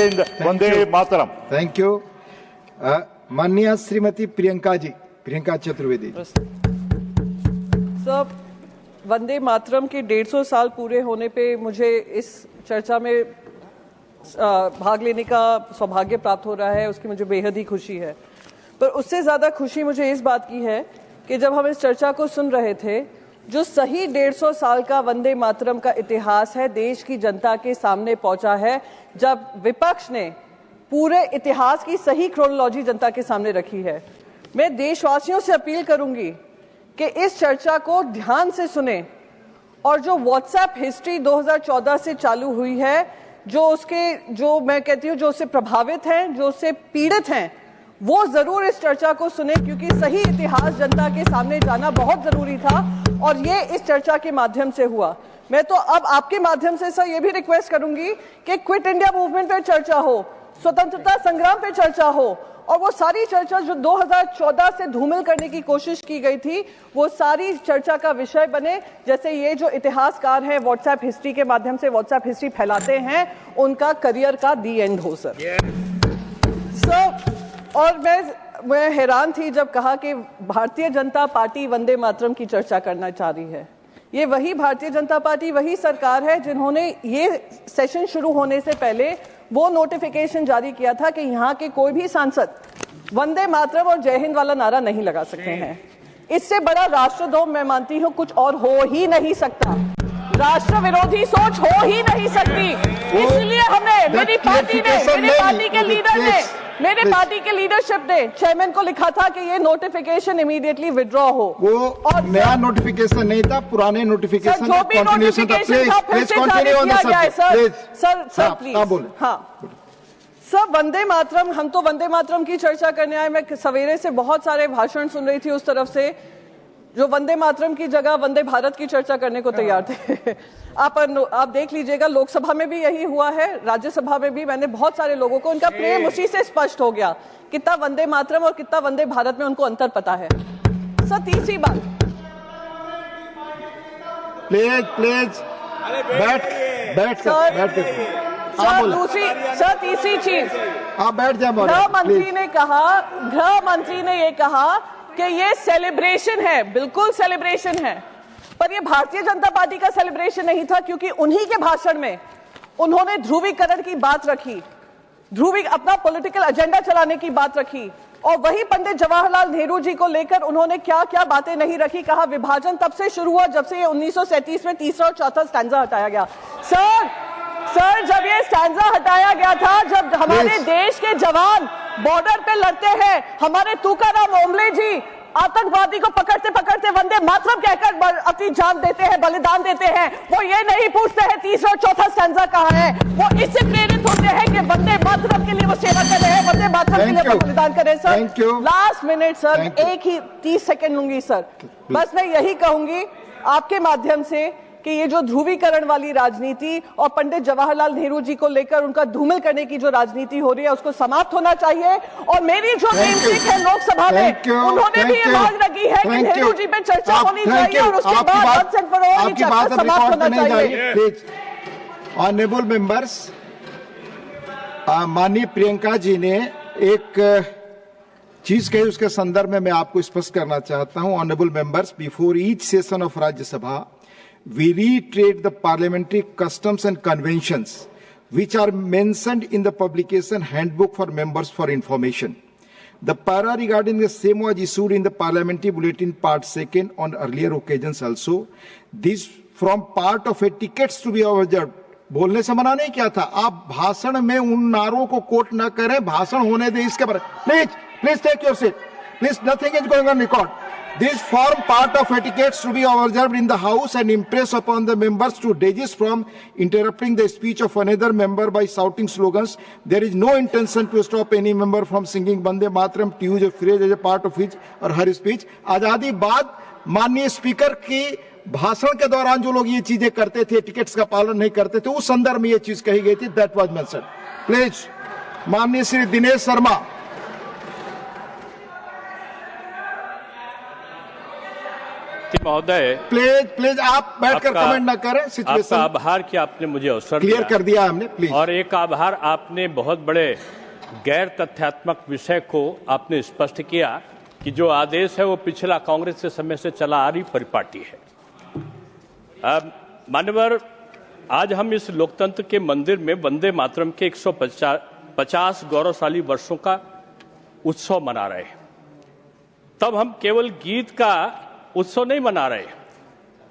Hind, Vande Mataram. Thank you. माननीय Shrimati Priyanka Chaturvedi. Sir, Vande Mataram के 150 साल पूरे होने पे मुझे इस चर्चा में भाग लेने का सौभाग्य प्राप्त हो रहा है, उसकी मुझे बेहद ही खुशी है। पर उससे ज्यादा खुशी मुझे इस बात की है कि जब हम इस चर्चा को सुन रहे थे, जो सही 150 साल का वंदे मातरम का इतिहास है देश की जनता के सामने पहुंचा है, जब विपक्ष ने पूरे इतिहास की सही क्रोनोलॉजी जनता के सामने रखी है। मैं देशवासियों से अपील करूंगी कि इस चर्चा को ध्यान से सुने और जो व्हाट्सएप हिस्ट्री 2014 से चालू हुई है, जो मैं कहती हूँ जो उससे प्रभावित हैं, जो उससे पीड़ित हैं, वो जरूर इस चर्चा को सुने, क्योंकि सही इतिहास जनता के सामने जाना बहुत जरूरी था और ये इस चर्चा के माध्यम से हुआ। मैं तो अब आपके माध्यम से सर ये भी रिक्वेस्ट करूंगी कि क्विट इंडिया मूवमेंट पे चर्चा हो, स्वतंत्रता संग्राम पे चर्चा हो, और वो सारी चर्चा जो 2014 से धूमिल करने की कोशिश की गई थी, वो सारी चर्चा का विषय बने। जैसे ये जो इतिहासकार हैं व्हाट्सएप हिस्ट्री के माध्यम से व्हाट्सएप हिस्ट्री फैलाते हैं, उनका करियर का दी एंड हो सर। और मैं हैरान थी जब कहा कि भारतीय जनता पार्टी वंदे मातरम की चर्चा करना चाह रही है। ये वही भारतीय जनता पार्टी, वही सरकार है जिन्होंने ये सेशन शुरू होने से पहले वो नोटिफिकेशन जारी किया था कि यहाँ के कोई भी सांसद वंदे मातरम और जय हिंद वाला नारा नहीं लगा सकते हैं। इससे बड़ा राष्ट्रद्रोह मैं मानती हूँ कुछ और हो ही नहीं सकता, राष्ट्र विरोधी सोच हो ही नहीं सकती। इसलिए हमें मेरी पार्टी के लीडरशिप ने चेयरमैन को लिखा था कि ये नोटिफिकेशन इमीडिएटली विड्रॉ हो। वो और नया नोटिफिकेशन नहीं था, पुराने नोटिफिकेशन जो भी नोटिफिकेशन था फिर से जारी किया गया है सर प्लीज। हाँ सर, वंदे मातरम, हम तो वंदे मातरम की चर्चा करने आए। मैं सवेरे से बहुत सारे भाषण सुन रही थी उस तरफ से जो वंदे मातरम की जगह वंदे भारत की चर्चा करने को तैयार थे। आप देख लीजिएगा, लोकसभा में भी यही हुआ है, राज्यसभा में भी। मैंने बहुत सारे लोगों को, उनका प्रेम उसी से स्पष्ट हो गया, कितना वंदे मातरम और कितना वंदे भारत में उनको अंतर पता है। सर, तीसरी बात, प्लीज बैठ सर तीसरी चीज, आप बैठ जाए। गृह मंत्री ने ये कहा कि ये सेलिब्रेशन है, बिल्कुल सेलिब्रेशन है, पर ये भारतीय जनता पार्टी का सेलिब्रेशन नहीं था, क्योंकि उन्हीं के भाषण में उन्होंने ध्रुवीकरण की बात रखी, अपना पॉलिटिकल एजेंडा चलाने की बात रखी, और वही पंडित जवाहरलाल नेहरू जी को लेकर उन्होंने क्या क्या बातें नहीं रखी। कहा विभाजन तब से शुरू हुआ जब से ये 1937 में तीसरा और चौथा स्टैंजा हटाया गया। सर जब ये स्टैंजा हटाया गया था, जब हमारे देश के जवान बॉर्डर पे लड़ते हैं, हमारे तुकाराम ओमले जी आतंकवादी को पकड़ते पकड़ते वंदे मातरम कहकर अपनी जान देते हैं, बलिदान देते हैं। वो ये नहीं पूछते हैं तीसरा और चौथा स्टैंजा कहाँ है, वो इससे प्रेरित होते हैं कि वंदे मातरम के लिए वो सेवा कर रहे हैं, वंदे मातरम के लिए वो बलिदान कर रहे हैं। सर लास्ट मिनट सर, एक ही 30 सेकंड लूंगी सर। बस मैं यही कहूंगी आपके माध्यम से कि ये जो ध्रुवीकरण वाली राजनीति और पंडित जवाहरलाल नेहरू जी को लेकर उनका धूमिल करने की जो राजनीति हो रही है, उसको समाप्त होना चाहिए। और मेरी जो नेमसेक है लोकसभा में, उन्होंने भी ये मांग रखी है कि नेहरू जी पे चर्चा होनी चाहिए और उसके बाद वंस एंड फॉर ऑल चर्चा समाप्त होना चाहिए। ऑनरेबल मेंबर्स, माननीय प्रियंका जी ने एक चीज कही, उसके संदर्भ में मैं आपको स्पष्ट करना चाहता हूं। Honourable members, before each session of Rajya Sabha we reiterate the parliamentary customs and conventions which are mentioned in the publication handbook for members for information. The para regarding the same was issued in the parliamentary bulletin part 2 on earlier occasions also. This from part of etiquettes to be observed. बोलने से मना नहीं किया था। आप भाषण में उन नारों को कोट न करें, भाषण होने दें इसके बारे। Please take your seat. Please, nothing is going on record. This form part of etiquettes to be observed in the House and impress upon the members to desist from interrupting the speech of another member by shouting slogans. There is no intention to stop any member from singing Vande Mataram to use a phrase as a part of his or her speech. आजादी बाद माननीय speaker की भाषण के दौरान जो लोग ये चीजें करते थे, टिकट्स का पालन नहीं करते थे, उस संदर्भ में ये चीज कही गई थी। That was mentioned. प्लीज, माननीय श्री दिनेश शर्मा। सभापति महोदय, प्लीज आप बैठकर कमेंट ना करें। सिचुएशन आपका आभार कि आपने मुझे अवसर क्लियर दिया। कर दिया हमने, प्लीज। और एक आभार, आपने बहुत बड़े गैर तथ्यात्मक विषय को आपने स्पष्ट किया कि जो आदेश है वो पिछला कांग्रेस के समय से चला आ रही परिपाटी है। मान्यवर, आज हम इस लोकतंत्र के मंदिर में वंदे मातरम के 150 गौरवशाली वर्षों का उत्सव मना रहे हैं। तब हम केवल गीत का उत्सव नहीं मना रहे,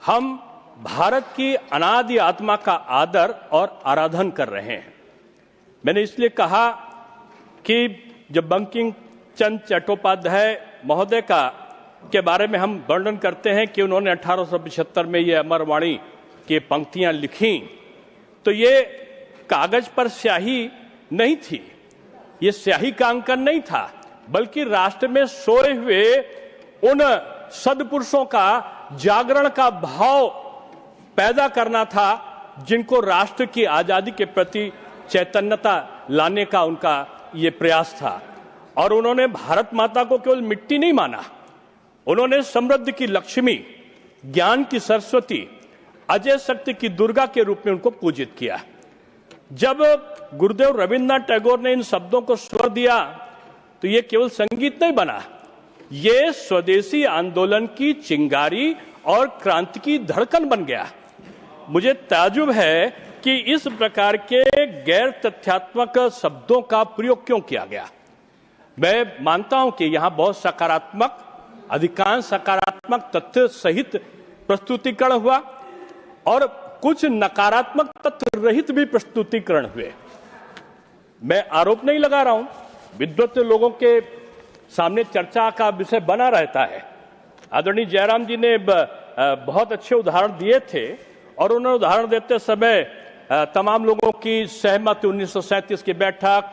हम भारत की अनादि आत्मा का आदर और आराधन कर रहे हैं। मैंने इसलिए कहा कि जब बंकिम चंद्र चट्टोपाध्याय महोदय के बारे में हम वर्णन करते हैं कि उन्होंने 1875 में ये अमरवाणी की पंक्तियां लिखी, तो ये कागज पर स्याही नहीं थी, ये स्याही का अंकन नहीं था, बल्कि राष्ट्र में सोए हुए उन सद्पुरुषों का जागरण का भाव पैदा करना था, जिनको राष्ट्र की आजादी के प्रति चैतन्यता लाने का उनका ये प्रयास था। और उन्होंने भारत माता को केवल मिट्टी नहीं माना, उन्होंने समृद्धि की लक्ष्मी, ज्ञान की सरस्वती, अजय शक्ति की दुर्गा के रूप में उनको पूजित किया। जब गुरुदेव रविन्द्रनाथ टैगोर ने इन शब्दों को स्वर दिया तो ये केवल संगीत नहीं बना, ये स्वदेशी आंदोलन की चिंगारी और क्रांति की धड़कन बन गया। मुझे ताज्जुब है कि इस प्रकार के गैर तथ्यात्मक शब्दों का प्रयोग क्यों किया गया। मैं मानता हूं कि यहां बहुत सकारात्मक, अधिकांश सकारात्मक तथ्य सहित प्रस्तुतिकरण हुआ और कुछ नकारात्मक तथ्य रहित भी प्रस्तुतिकरण हुए। मैं आरोप नहीं लगा रहा हूं, विद्वत लोगों के सामने चर्चा का विषय बना रहता है। आदरणीय जयराम जी ने बहुत अच्छे उदाहरण दिए थे और उन्होंने उदाहरण देते समय तमाम लोगों की सहमति, 1937 की बैठक,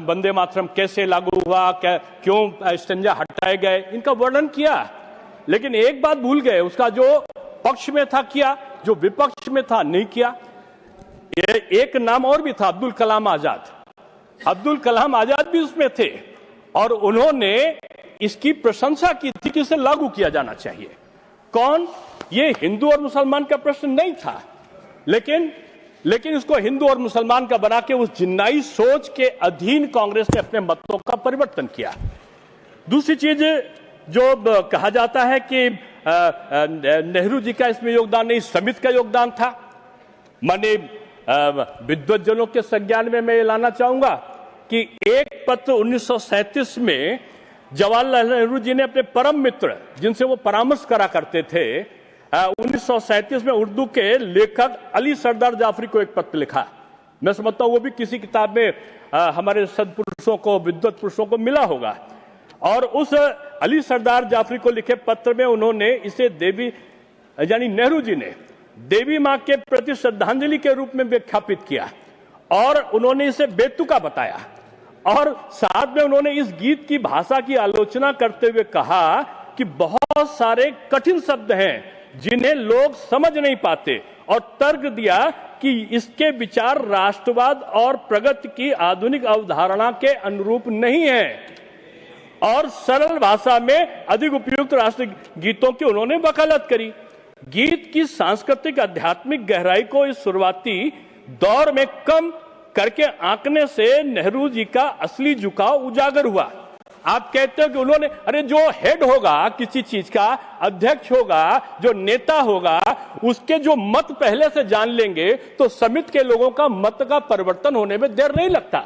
वंदे मातरम कैसे लागू हुआ, क्यों स्टंजा हटाए गए, इनका वर्णन किया। लेकिन एक बात भूल गए, उसका जो पक्ष में था किया, जो विपक्ष में था नहीं किया। एक नाम और भी था, अब्दुल कलाम आजाद। अब्दुल कलाम आजाद भी उसमें थे और उन्होंने इसकी प्रशंसा की थी कि इसे लागू किया जाना चाहिए। कौन? ये हिंदू और मुसलमान का प्रश्न नहीं था, लेकिन इसको हिंदू और मुसलमान का बना के उस जिन्नाई सोच के अधीन कांग्रेस ने अपने मतों का परिवर्तन किया। दूसरी चीज जो कहा जाता है कि नेहरू जी का इसमें योगदान नहीं, समिति का योगदान था। माने विद्वज्जनों के संज्ञान में मैं ये लाना चाहूंगा कि एक पत्र 1937 में जवाहरलाल नेहरू जी ने अपने परम मित्र, जिनसे वो परामर्श करा करते थे, 1937 में उर्दू के लेखक अली सरदार जाफरी को एक पत्र लिखा। मैं समझता हूं वो भी किसी किताब में हमारे सदपुरुषों को, विद्वत पुरुषों को मिला होगा। और उस अली सरदार जाफरी को लिखे पत्र में उन्होंने इसे देवी, यानी नेहरू जी ने देवी मां के प्रति श्रद्धांजलि के रूप में विख्यापित किया और उन्होंने इसे बेतुका बताया। और साथ में उन्होंने इस गीत की भाषा की आलोचना करते हुए कहा कि बहुत सारे कठिन शब्द हैं जिन्हें लोग समझ नहीं पाते, और तर्क दिया कि इसके विचार राष्ट्रवाद और प्रगति की आधुनिक अवधारणा के अनुरूप नहीं है और सरल भाषा में अधिक उपयुक्त राष्ट्र गीतों की उन्होंने वकालत करी। गीत की सांस्कृतिक आध्यात्मिक गहराई को इस शुरुआती दौर में कम करके आंकने से नेहरू जी का असली झुकाव उजागर हुआ। आप कहते हो कि उन्होंने, अरे जो हेड होगा किसी चीज का, अध्यक्ष होगा, जो नेता होगा, उसके जो मत पहले से जान लेंगे तो समिति के लोगों का मत का परिवर्तन होने में देर नहीं लगता।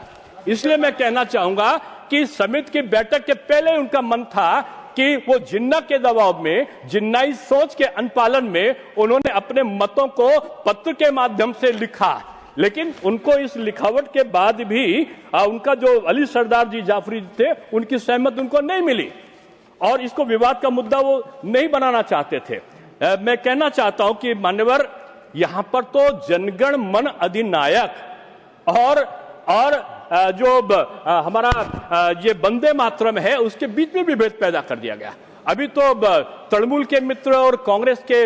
इसलिए मैं कहना चाहूंगा कि समिति की बैठक के पहले उनका मन था कि वो जिन्ना के दबाव में, जिन्नाई सोच के अनुपालन में उन्होंने अपने मतों को पत्र के माध्यम से लिखा। लेकिन उनको इस लिखावट के बाद भी उनका जो अली सरदार जी जाफरी थे, उनकी सहमति उनको नहीं मिली और इसको विवाद का मुद्दा वो नहीं बनाना चाहते थे। मैं कहना चाहता हूं कि मान्यवर, यहां पर तो जनगण मन अधिनायक और जो हमारा ये वंदे मातरम है, उसके बीच में विभेद पैदा कर दिया गया। अभी तो तृणमूल के मित्र और कांग्रेस के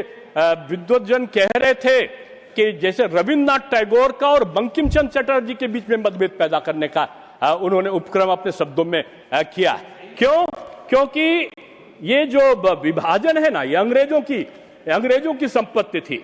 विद्वज्जन कह रहे थे कि जैसे रविन्द्रनाथ टैगोर का और बंकिम चंद्र चटर्जी के बीच में मतभेद पैदा करने का उन्होंने उपक्रम अपने शब्दों में किया। क्यों? क्योंकि ये जो विभाजन है ना, ये अंग्रेजों की संपत्ति थी।